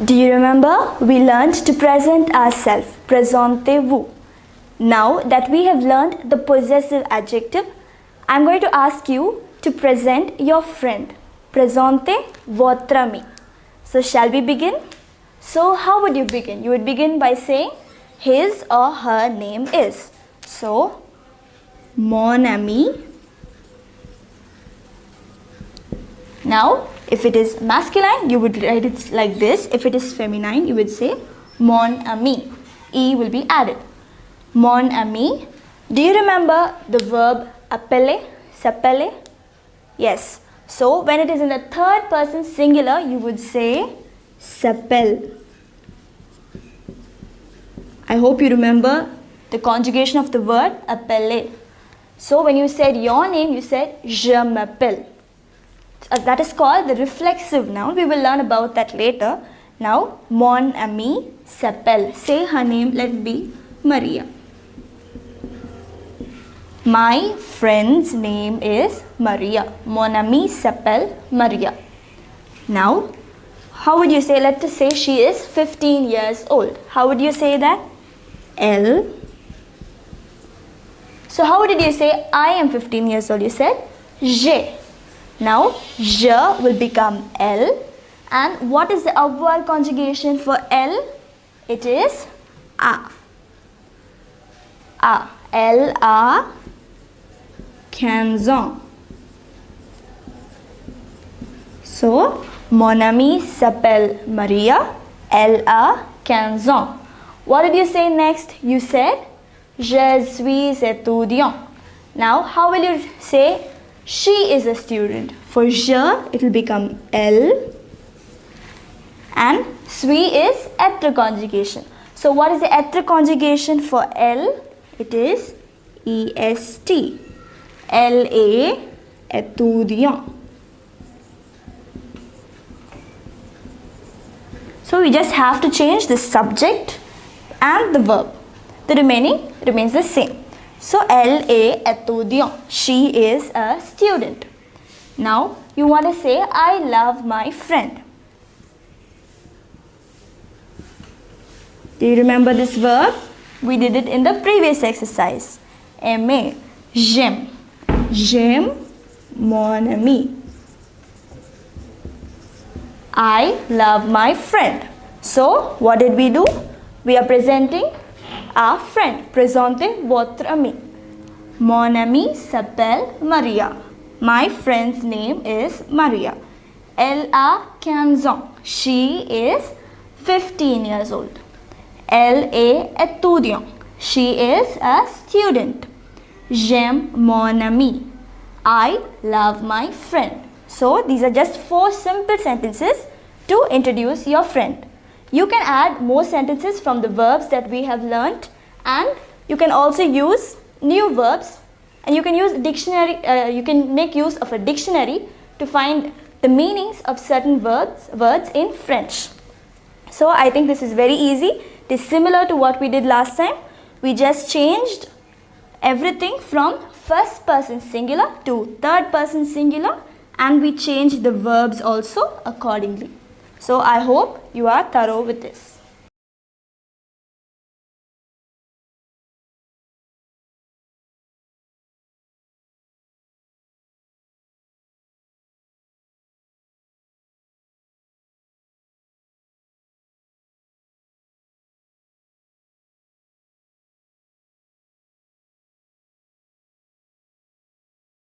Do you remember? We learned to present ourselves. Présentez-vous. Now that we have learned the possessive adjective, I am going to ask you to present your friend. Présentez votre ami. So shall we begin? So how would you begin? You would begin by saying his or her name is. So, mon ami. Now, if it is masculine, you would write it like this. If it is feminine, you would say mon ami. E will be added. Mon ami. Do you remember the verb appeler? S'appeler? Yes. So, when it is in the third person singular, you would say s'appelle. I hope you remember the conjugation of the word appeler. So, when you said your name, you said je m'appelle. That is called the reflexive noun. We will learn about that later. Now, mon ami s'appelle. Say her name. Let it be Maria. My friend's name is Maria. Mon ami s'appelle Maria. Now, how would you say? Let us say she is 15 years old. How would you say that? Elle. So, how did you say I am 15 years old? You said j'ai. Now, je will become elle. And what is the avoir conjugation for elle? It is a. A. Elle a 15 ans. So, mon amie s'appelle Maria. Elle a 15 ans. What did you say next? You said, je suis étudiant. Now, how will you say she is a student? For je, it will become elle. And suis is être conjugation. So, what is the être conjugation for elle? It is est. Elle est étudiant. So, we just have to change the subject and the verb. The remaining remains the same. So, elle est étudiant. She is a student. Now, you want to say, I love my friend. Do you remember this verb? We did it in the previous exercise. Aimer. J'aime. J'aime mon ami. I love my friend. So, what did we do? We are presenting our friend. Présentez votre ami. Mon ami s'appelle Maria. My friend's name is Maria. Elle a 15 ans. She is 15 years old. Elle est étudiant. She is a student. J'aime mon ami. I love my friend. So, these are just 4 simple sentences to introduce your friend. You can add more sentences from the verbs that we have learnt, and you can also use new verbs, and you can use dictionary. You can make use of a dictionary to find the meanings of certain words in French. So, I think this is very easy. It is similar to what we did last time. We just changed everything from first person singular to third person singular, and we changed the verbs also accordingly. So, I hope you are thorough with this.